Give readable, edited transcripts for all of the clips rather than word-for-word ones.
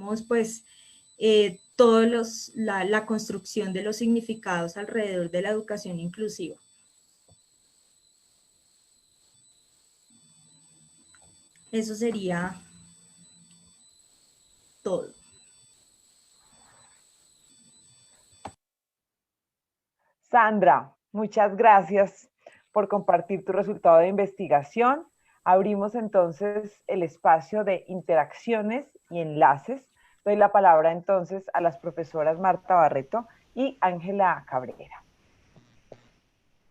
digamos, pues, la construcción de los significados alrededor de la educación inclusiva. Eso sería todo. Sandra, muchas gracias por compartir tu resultado de investigación. Abrimos entonces el espacio de interacciones y enlaces. Doy la palabra entonces a las profesoras Marta Barreto y Ángela Cabrera.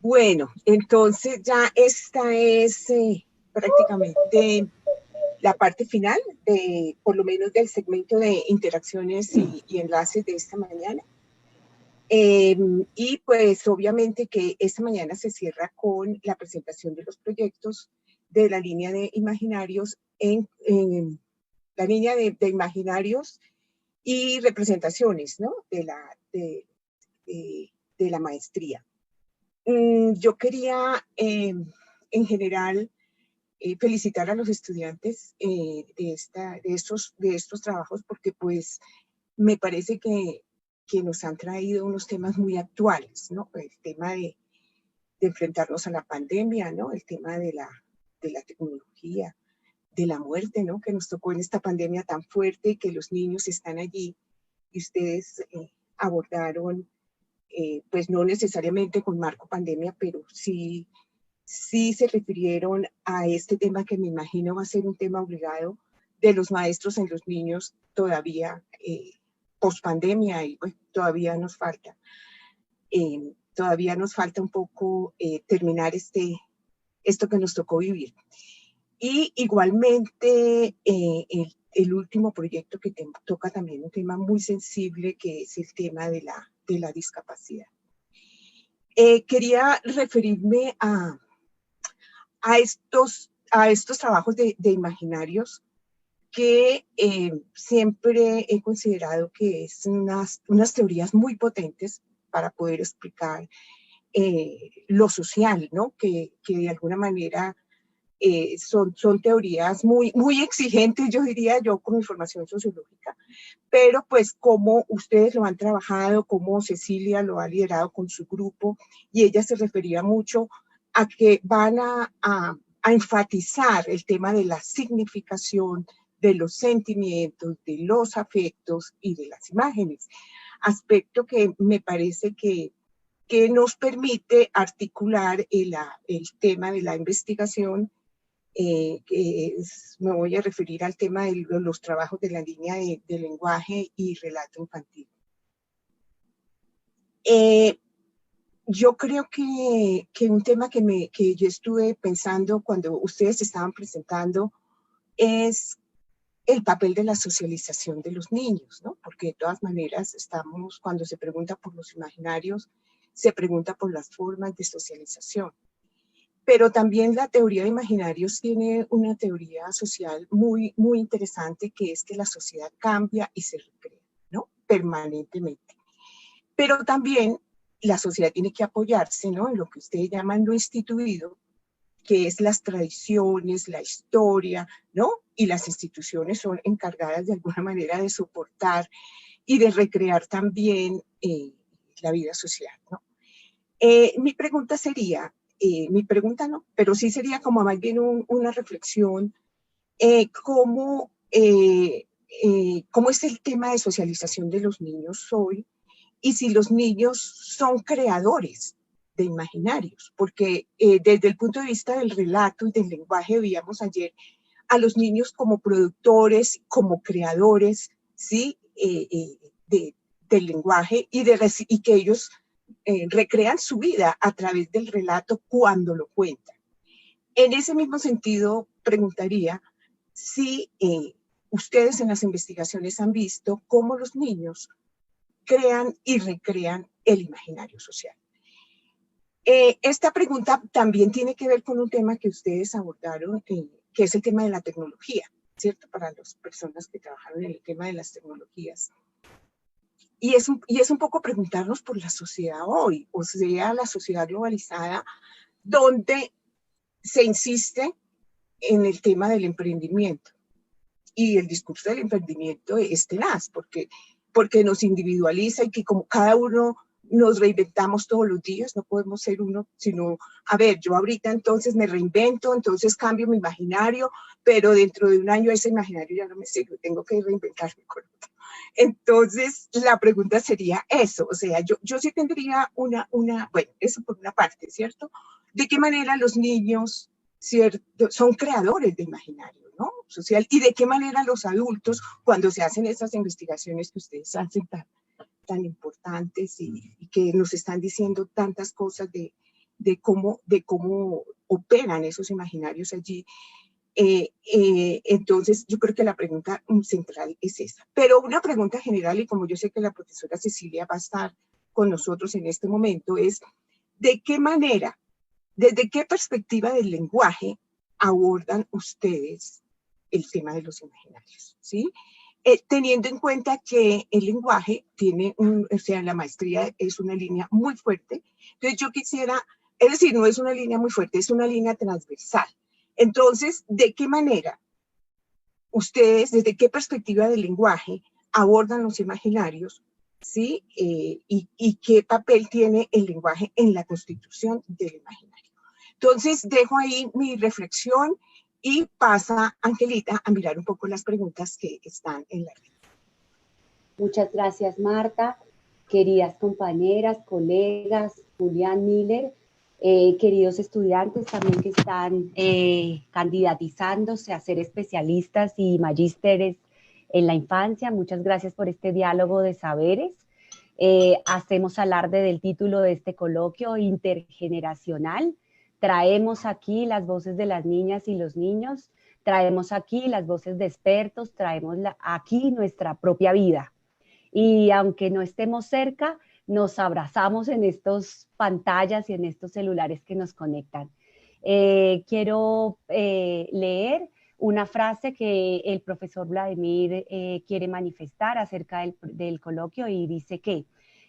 Bueno, entonces ya esta es prácticamente la parte final, por lo menos del segmento de interacciones y enlaces de esta mañana. Y pues obviamente que esta mañana se cierra con la presentación de los proyectos de la línea de imaginarios la línea de imaginarios y representaciones, ¿no? de la maestría. Yo quería en general felicitar a los estudiantes de estos trabajos porque pues me parece que nos han traído unos temas muy actuales, ¿no? El tema de enfrentarnos a la pandemia, ¿no? El tema de la tecnología, de la muerte, ¿no? Que nos tocó en esta pandemia tan fuerte, que los niños están allí y ustedes abordaron, pues no necesariamente con marco pandemia, pero sí se refirieron a este tema que me imagino va a ser un tema obligado de los maestros en los niños todavía post pandemia y pues, todavía nos falta un poco terminar esto que nos tocó vivir. Y igualmente el último proyecto que toca también un tema muy sensible que es el tema de la discapacidad. Quería referirme a estos trabajos de imaginarios que siempre he considerado que es unas teorías muy potentes para poder explicar lo social, ¿no? Que de alguna manera son teorías muy, muy exigentes, yo diría yo, con mi formación sociológica, pero pues como ustedes lo han trabajado, como Cecilia lo ha liderado con su grupo, y ella se refería mucho a que van a enfatizar el tema de la significación, de los sentimientos, de los afectos y de las imágenes, aspecto que me parece que nos permite articular el tema de la investigación. Me voy a referir al tema de los trabajos de la línea de lenguaje y relato infantil. Yo creo que un tema que yo estuve pensando cuando ustedes estaban presentando es el papel de la socialización de los niños, ¿no? Porque de todas maneras cuando se pregunta por los imaginarios, se pregunta por las formas de socialización. Pero también la teoría de imaginarios tiene una teoría social muy, muy interesante, que es que la sociedad cambia y se recrea, ¿no? Permanentemente. Pero también la sociedad tiene que apoyarse, ¿no? En lo que ustedes llaman lo instituido, que es las tradiciones, la historia, ¿no? Y las instituciones son encargadas de alguna manera de soportar y de recrear también la vida social, ¿no? Mi pregunta sería, mi pregunta no, pero sí sería como más bien una reflexión, ¿cómo es el tema de socialización de los niños hoy? Y si los niños son creadores de imaginarios, porque desde el punto de vista del relato y del lenguaje veíamos ayer a los niños como productores, como creadores, ¿sí? Del lenguaje y que ellos recrean su vida a través del relato cuando lo cuentan. En ese mismo sentido, preguntaría si ustedes en las investigaciones han visto cómo los niños crean y recrean el imaginario social. Esta pregunta también tiene que ver con un tema que ustedes abordaron, que es el tema de la tecnología, ¿cierto? Para las personas que trabajaron en el tema de las tecnologías. Y es un poco preguntarnos por la sociedad hoy, o sea, la sociedad globalizada, donde se insiste en el tema del emprendimiento. y el discurso del emprendimiento es tenaz, porque nos individualiza y que como cada uno nos reinventamos todos los días, no podemos ser uno, sino, a ver, yo ahorita entonces me reinvento, entonces cambio mi imaginario, pero dentro de un año ese imaginario ya no me sirve, tengo que reinventarme con otro. Entonces, la pregunta sería eso, o sea, yo sí tendría bueno, eso por una parte, ¿cierto? ¿De qué manera los niños, cierto, son creadores de imaginario, ¿no? Social, y de qué manera los adultos, cuando se hacen esas investigaciones que ustedes hacen tan importantes y que nos están diciendo tantas cosas de cómo operan esos imaginarios allí. Entonces, yo creo que la pregunta central es esa. Pero una pregunta general, y como yo sé que la profesora Cecilia va a estar con nosotros en este momento, es ¿de qué manera, desde qué perspectiva del lenguaje abordan ustedes el tema de los imaginarios? ¿Sí? Teniendo en cuenta que el lenguaje tiene o sea, la maestría es una línea muy fuerte. Entonces yo quisiera, es decir, no es una línea muy fuerte, es una línea transversal. Entonces, ¿de qué manera ustedes, desde qué perspectiva del lenguaje abordan los imaginarios? ¿Sí? Y qué papel tiene el lenguaje en la constitución del imaginario. Entonces, dejo ahí mi reflexión y pasa Angelita a mirar un poco las preguntas que están en la red. Muchas gracias, Marta. Queridas compañeras, colegas, Julián Miller, queridos estudiantes también que están candidatizándose a ser especialistas y magísteres en la infancia. Muchas gracias por este diálogo de saberes. Hacemos alarde del título de este coloquio, intergeneracional. Traemos aquí las voces de las niñas y los niños, traemos aquí las voces de expertos, traemos aquí nuestra propia vida. Y aunque no estemos cerca, nos abrazamos en estas pantallas y en estos celulares que nos conectan. Quiero leer una frase que el profesor Vladimir quiere manifestar acerca del coloquio y dice que,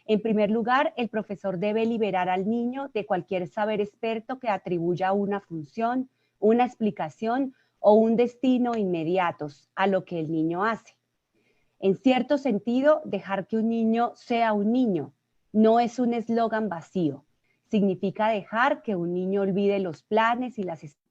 en primer lugar, el profesor debe liberar al niño de cualquier saber experto que atribuya una función, una explicación o un destino inmediatos a lo que el niño hace. En cierto sentido, dejar que un niño sea un niño no es un eslogan vacío. Significa dejar que un niño olvide los planes y las expectativas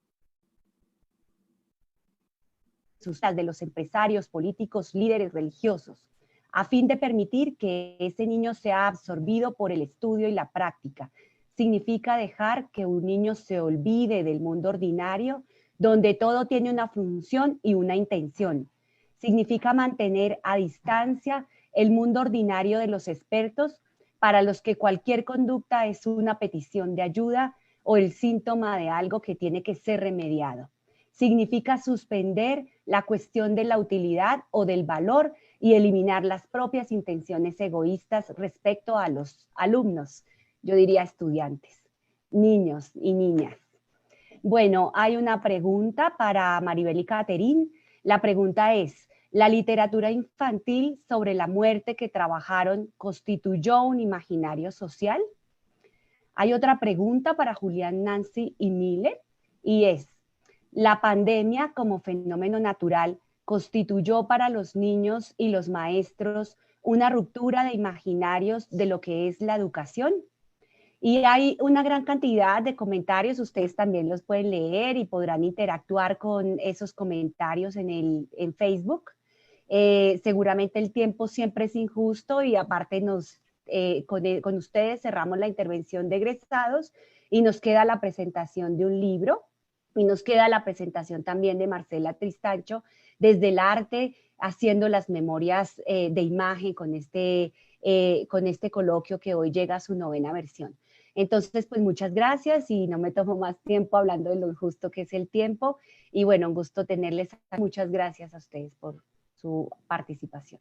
de los empresarios, políticos, líderes religiosos, a fin de permitir que ese niño sea absorbido por el estudio y la práctica. Significa dejar que un niño se olvide del mundo ordinario, donde todo tiene una función y una intención. Significa mantener a distancia el mundo ordinario de los expertos, para los que cualquier conducta es una petición de ayuda o el síntoma de algo que tiene que ser remediado. Significa suspender la cuestión de la utilidad o del valor y eliminar las propias intenciones egoístas respecto a los alumnos, yo diría estudiantes, niños y niñas. Bueno, hay una pregunta para Maribel y Caterín. La pregunta es, ¿la literatura infantil sobre la muerte que trabajaron constituyó un imaginario social? Hay otra pregunta para Julián, Nancy y Miller, y es, ¿la pandemia como fenómeno natural constituyó para los niños y los maestros una ruptura de imaginarios de lo que es la educación? Y hay una gran cantidad de comentarios, ustedes también los pueden leer y podrán interactuar con esos comentarios en Facebook. Seguramente el tiempo siempre es injusto y aparte con ustedes cerramos la intervención de egresados y nos queda la presentación de un libro y nos queda la presentación también de Marcela Tristancho desde el arte, haciendo las memorias de imagen con este coloquio que hoy llega a su 9ª versión. Entonces, pues muchas gracias y no me tomo más tiempo hablando de lo justo que es el tiempo. Y bueno, un gusto tenerles. Muchas gracias a ustedes por su participación.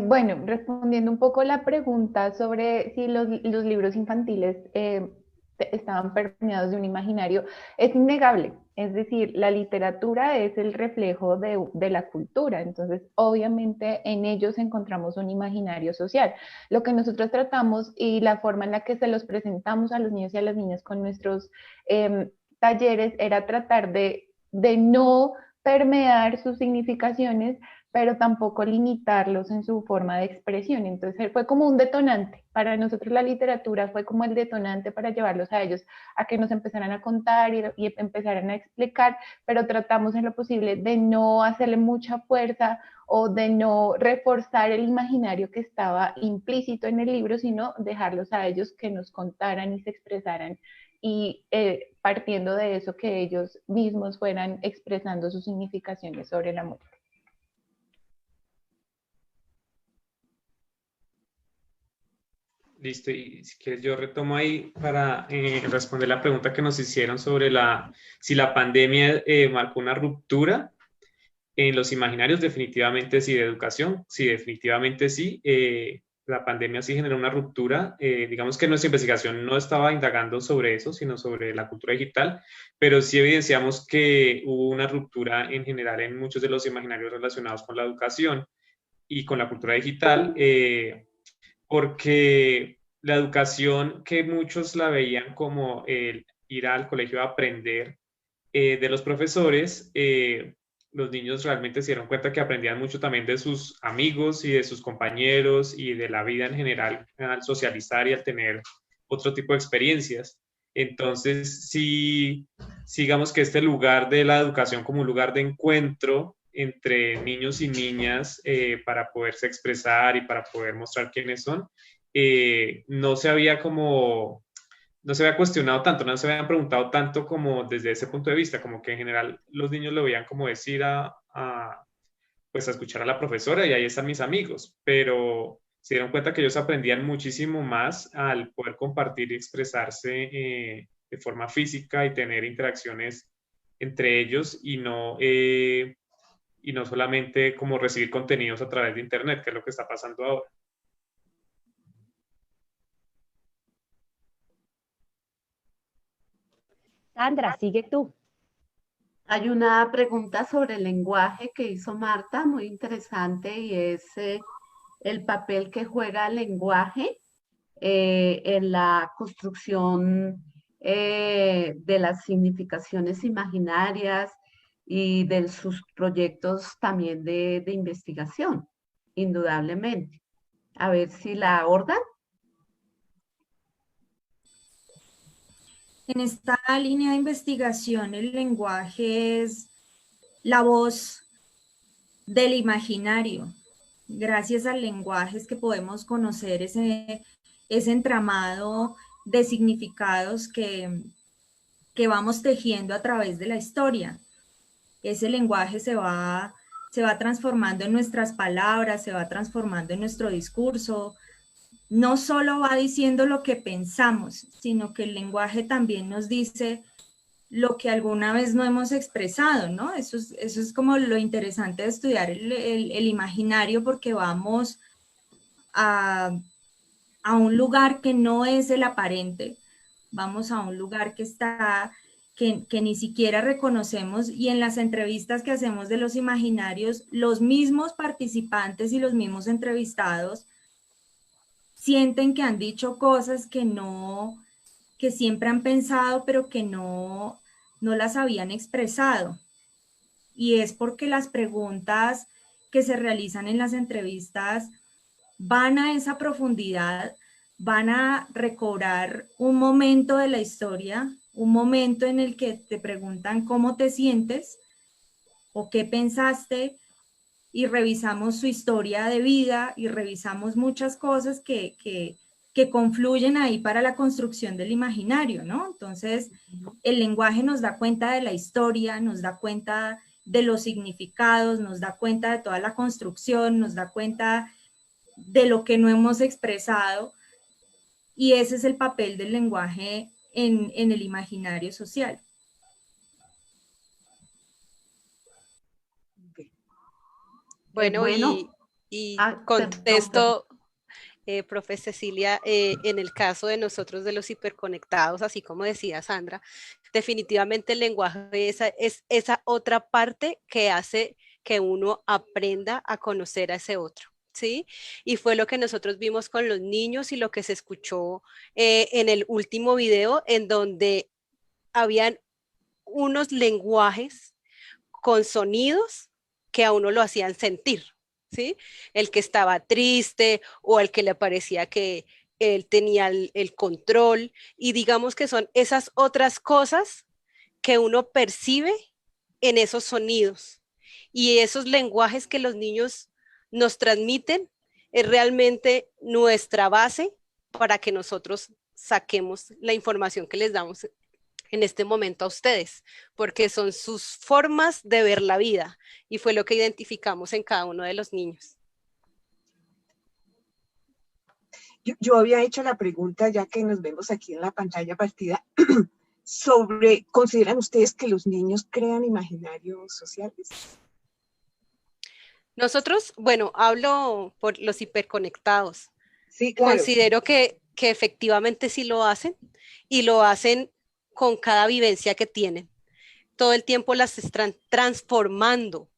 Bueno, respondiendo un poco la pregunta sobre si los libros infantiles estaban permeados de un imaginario, es innegable. Es decir, la literatura es el reflejo de la cultura, entonces obviamente en ellos encontramos un imaginario social. Lo que nosotros tratamos y la forma en la que se los presentamos a los niños y a las niñas con nuestros talleres era tratar de no permear sus significaciones, pero tampoco limitarlos en su forma de expresión. Entonces fue como un detonante. Para nosotros la literatura fue como el detonante para llevarlos a ellos a que nos empezaran a contar y empezaran a explicar, pero tratamos en lo posible de no hacerle mucha fuerza o de no reforzar el imaginario que estaba implícito en el libro, sino dejarlos a ellos que nos contaran y se expresaran y partiendo de eso que ellos mismos fueran expresando sus significaciones sobre la muerte. Listo, y si quieres yo retomo ahí para responder la pregunta que nos hicieron sobre si la pandemia marcó una ruptura en los imaginarios. Definitivamente sí. De educación, sí, definitivamente sí. La pandemia sí generó una ruptura. Digamos que nuestra investigación no estaba indagando sobre eso, sino sobre la cultura digital, pero sí evidenciamos que hubo una ruptura en general en muchos de los imaginarios relacionados con la educación y con la cultura digital. Porque la educación, que muchos la veían como el ir al colegio a aprender de los profesores, los niños realmente se dieron cuenta que aprendían mucho también de sus amigos y de sus compañeros y de la vida en general al socializar y al tener otro tipo de experiencias. Entonces, sí, digamos que este lugar de la educación como un lugar de encuentro entre niños y niñas para poderse expresar y para poder mostrar quiénes son, no se había cuestionado tanto, no se habían preguntado tanto como desde ese punto de vista, como que en general los niños lo veían como decir pues a escuchar a la profesora y ahí están mis amigos, pero se dieron cuenta que ellos aprendían muchísimo más al poder compartir y expresarse de forma física y tener interacciones entre ellos y no solamente como recibir contenidos a través de internet, que es lo que está pasando ahora. Sandra, sigue tú. Hay una pregunta sobre el lenguaje que hizo Marta, muy interesante, y es el papel que juega el lenguaje en la construcción de las significaciones imaginarias y de sus proyectos también de investigación, indudablemente. A ver si la abordan. En esta línea de investigación, el lenguaje es la voz del imaginario. Gracias al lenguaje es que podemos conocer ese entramado de significados que vamos tejiendo a través de la historia. Ese lenguaje se va transformando en nuestras palabras, se va transformando en nuestro discurso. No solo va diciendo lo que pensamos, sino que el lenguaje también nos dice lo que alguna vez no hemos expresado, ¿no? Eso es como lo interesante de estudiar el imaginario, porque vamos a un lugar que no es el aparente, vamos a un lugar que ni siquiera reconocemos, y en las entrevistas que hacemos de los imaginarios, los mismos participantes y los mismos entrevistados sienten que han dicho cosas que siempre han pensado, pero que no las habían expresado. Y es porque las preguntas que se realizan en las entrevistas van a esa profundidad, van a recobrar un momento de la historia, un momento en el que te preguntan cómo te sientes o qué pensaste, y revisamos su historia de vida y revisamos muchas cosas que confluyen ahí para la construcción del imaginario, ¿no? Entonces, el lenguaje nos da cuenta de la historia, nos da cuenta de los significados, nos da cuenta de toda la construcción, nos da cuenta de lo que no hemos expresado, y ese es el papel del lenguaje en el imaginario social. Bueno, y contesto, profe Cecilia, en el caso de nosotros de los hiperconectados, así como decía Sandra, definitivamente el lenguaje es esa otra parte que hace que uno aprenda a conocer a ese otro, ¿sí? Y fue lo que nosotros vimos con los niños y lo que se escuchó en el último video, en donde habían unos lenguajes con sonidos que a uno lo hacían sentir, ¿sí? El que estaba triste o el que le parecía que él tenía el control, y digamos que son esas otras cosas que uno percibe en esos sonidos, y esos lenguajes que los niños nos transmiten es realmente nuestra base para que nosotros saquemos la información que les damos en este momento a ustedes, porque son sus formas de ver la vida, y fue lo que identificamos en cada uno de los niños. Yo había hecho la pregunta, ya que nos vemos aquí en la pantalla partida, sobre, ¿consideran ustedes que los niños crean imaginarios sociales? Nosotros, bueno, hablo por los hiperconectados. Sí, claro. Considero que efectivamente sí lo hacen, y lo hacen con cada vivencia que tienen. Todo el tiempo las están transformando,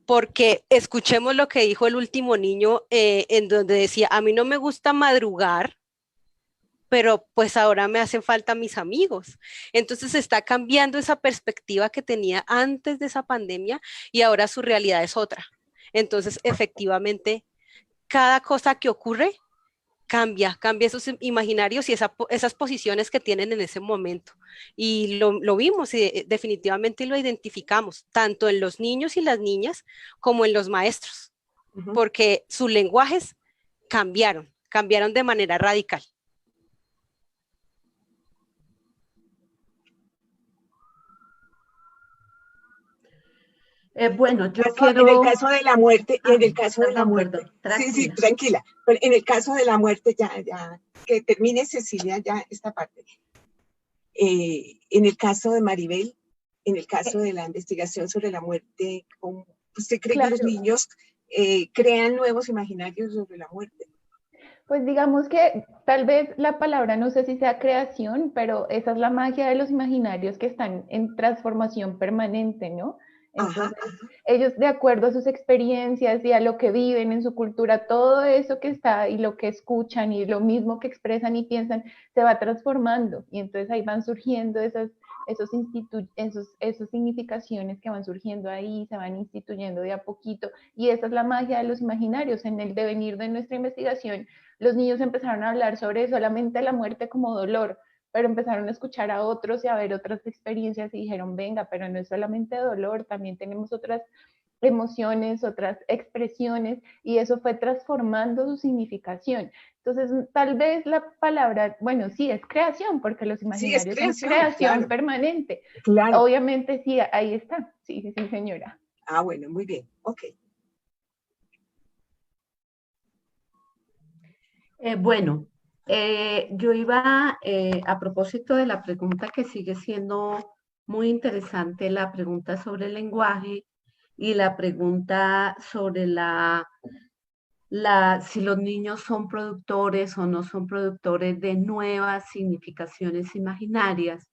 porque escuchemos lo que dijo el último niño, en donde decía, a mí no me gusta madrugar, pero pues ahora me hacen falta mis amigos. Entonces está cambiando esa perspectiva que tenía antes de esa pandemia, y ahora su realidad es otra. Entonces, efectivamente, cada cosa que ocurre cambia esos imaginarios y esas posiciones que tienen en ese momento. Y lo vimos y definitivamente lo identificamos, tanto en los niños y las niñas como en los maestros, porque sus lenguajes cambiaron de manera radical. Bueno, yo quiero... En el caso de la muerte, en el caso de la muerte, sí, tranquila, pero en el caso de la muerte, ya, que termine Cecilia ya esta parte. En el caso de Maribel, en el caso de la investigación sobre la muerte, ¿usted cree que los niños crean nuevos imaginarios sobre la muerte? Pues digamos que tal vez la palabra, no sé si sea creación, pero esa es la magia de los imaginarios que están en transformación permanente, ¿no? Entonces, ellos, de acuerdo a sus experiencias y a lo que viven en su cultura, todo eso que está y lo que escuchan y lo mismo que expresan y piensan, se va transformando. Y entonces ahí van surgiendo esas significaciones que van surgiendo ahí, se van instituyendo de a poquito. Y esa es la magia de los imaginarios. En el devenir de nuestra investigación, los niños empezaron a hablar sobre solamente la muerte como dolor, pero empezaron a escuchar a otros y a ver otras experiencias y dijeron, venga, pero no es solamente dolor, también tenemos otras emociones, otras expresiones, y eso fue transformando su significación. Entonces, tal vez la palabra, bueno, sí, es creación, porque los imaginarios son creación permanente. Claro. Obviamente, sí, ahí está. Sí, señora. Ah, bueno, muy bien. Ok. Bueno, yo iba, a propósito de la pregunta que sigue siendo muy interesante, la pregunta sobre el lenguaje y la pregunta sobre si los niños son productores o no son productores de nuevas significaciones imaginarias.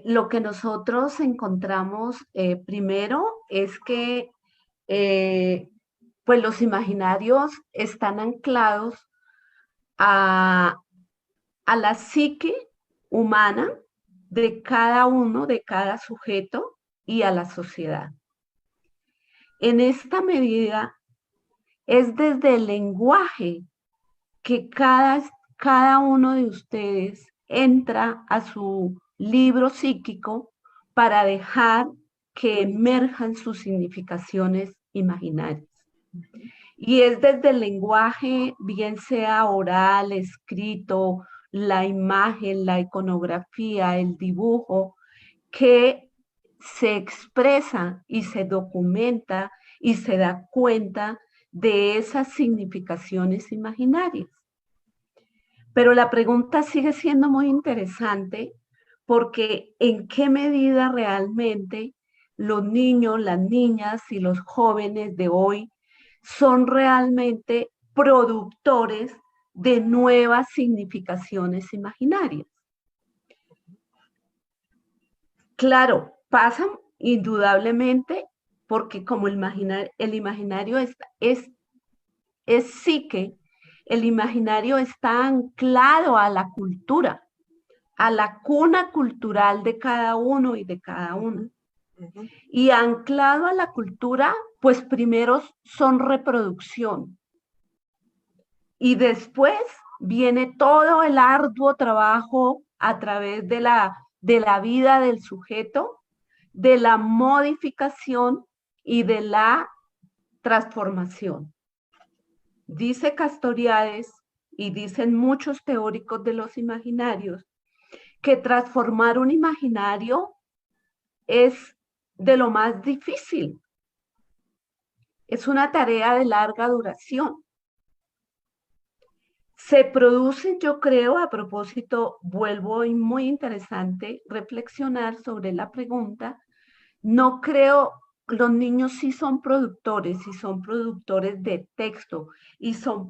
Lo que nosotros encontramos primero es que pues los imaginarios están anclados a la psique humana de cada uno, de cada sujeto y a la sociedad. En esta medida, es desde el lenguaje que cada uno de ustedes entra a su libro psíquico para dejar que emerjan sus significaciones imaginarias. Y es desde el lenguaje, bien sea oral, escrito, la imagen, la iconografía, el dibujo, que se expresa y se documenta y se da cuenta de esas significaciones imaginarias. Pero la pregunta sigue siendo muy interesante, porque ¿en qué medida realmente los niños, las niñas y los jóvenes de hoy son realmente productores de nuevas significaciones imaginarias? Claro, pasan indudablemente porque como el imaginario es psique, el imaginario está anclado a la cultura. a la cuna cultural de cada uno y de cada una. Y anclado a la cultura, pues primero son reproducción. Y después viene todo el arduo trabajo a través de la vida del sujeto, de la modificación y de la transformación. Dice Castoriadis, y dicen muchos teóricos de los imaginarios, que transformar un imaginario es de lo más difícil. Es una tarea de larga duración. Se producen, yo creo, a propósito, vuelvo y muy interesante reflexionar sobre la pregunta, no creo, los niños sí son productores de texto y son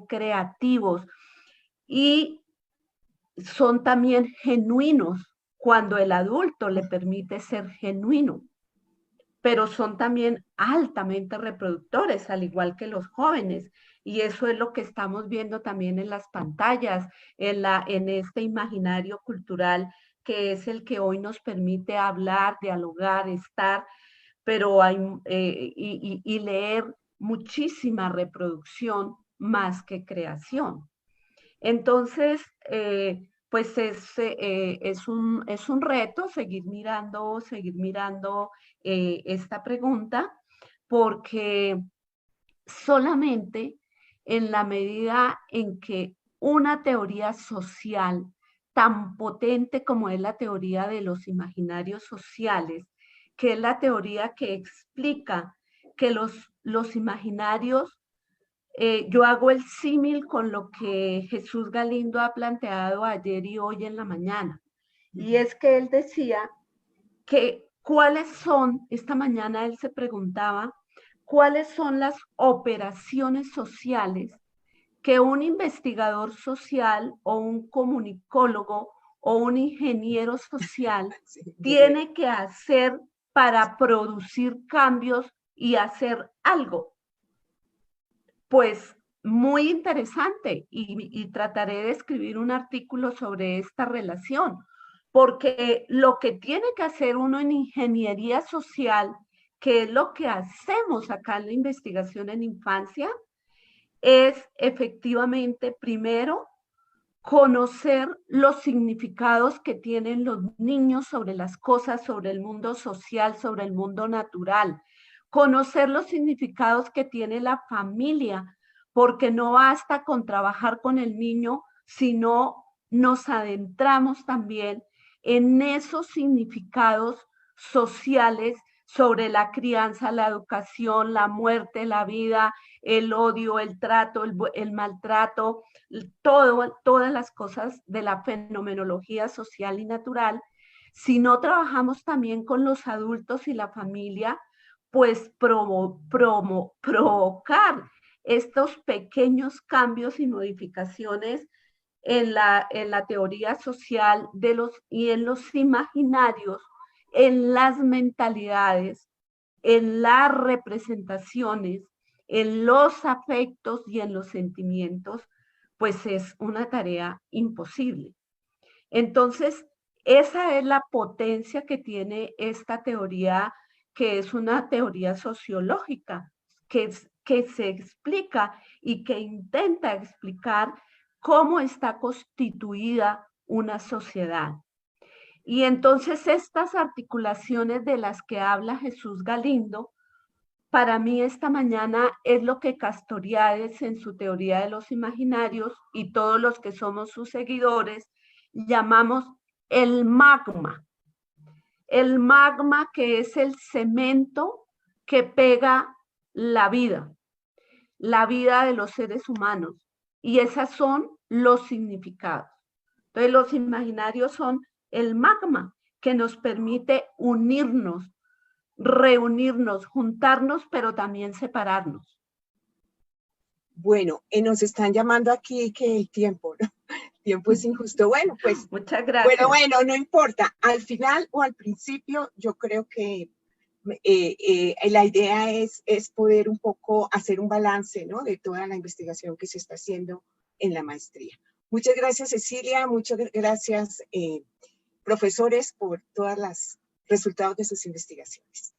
creativos y son también genuinos cuando el adulto le permite ser genuino, pero son también altamente reproductores, al igual que los jóvenes. Y eso es lo que estamos viendo también en las pantallas, en este imaginario cultural que es el que hoy nos permite hablar, dialogar, estar, pero hay, y leer muchísima reproducción más que creación. Entonces, pues es un reto seguir mirando esta pregunta, porque solamente en la medida en que una teoría social tan potente como es la teoría de los imaginarios sociales, que es la teoría que explica que los imaginarios, yo hago el símil con lo que Jesús Galindo ha planteado ayer y hoy en la mañana, y es que él decía que cuáles son, esta mañana él se preguntaba, cuáles son las operaciones sociales que un investigador social o un comunicólogo o un ingeniero social tiene que hacer para producir cambios y hacer algo. Pues muy interesante, y trataré de escribir un artículo sobre esta relación, porque lo que tiene que hacer uno en ingeniería social, que es lo que hacemos acá en la investigación en infancia, es efectivamente, primero, conocer los significados que tienen los niños sobre las cosas, sobre el mundo social, sobre el mundo natural. Conocer los significados que tiene la familia, porque no basta con trabajar con el niño, sino nos adentramos también en esos significados sociales sobre la crianza, la educación, la muerte, la vida, el odio, el trato, el maltrato, todas las cosas de la fenomenología social y natural. Si no trabajamos también con los adultos y la familia, pues provocar estos pequeños cambios y modificaciones en la teoría social y en los imaginarios, en las mentalidades, en las representaciones, en los afectos y en los sentimientos, pues es una tarea imposible. Entonces, esa es la potencia que tiene esta teoría, que es una teoría sociológica, que se explica y que intenta explicar cómo está constituida una sociedad. Y entonces estas articulaciones de las que habla Jesús Galindo, para mí esta mañana es lo que Castoriadis en su teoría de los imaginarios y todos los que somos sus seguidores llamamos el magma. El magma, que es el cemento que pega la vida de los seres humanos. Y esos son los significados. Entonces los imaginarios son el magma que nos permite unirnos, reunirnos, juntarnos, pero también separarnos. Bueno, nos están llamando aquí que el tiempo, ¿no? El tiempo es injusto. Bueno, pues. Muchas gracias. Bueno, no importa. Al final o al principio, yo creo que la idea es poder un poco hacer un balance, ¿no? De toda la investigación que se está haciendo en la maestría. Muchas gracias, Cecilia. Muchas gracias, profesores, por todos los resultados de sus investigaciones.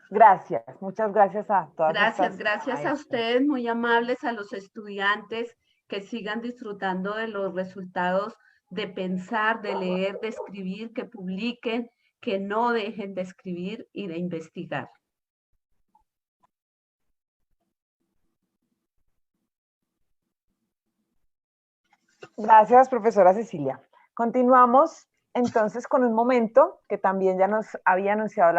Gracias, muchas gracias a todas. Gracias a ustedes, muy amables, a los estudiantes, que sigan disfrutando de los resultados de pensar, de leer, de escribir, que publiquen, que no dejen de escribir y de investigar. Gracias, profesora Cecilia. Continuamos entonces con un momento que también ya nos había anunciado la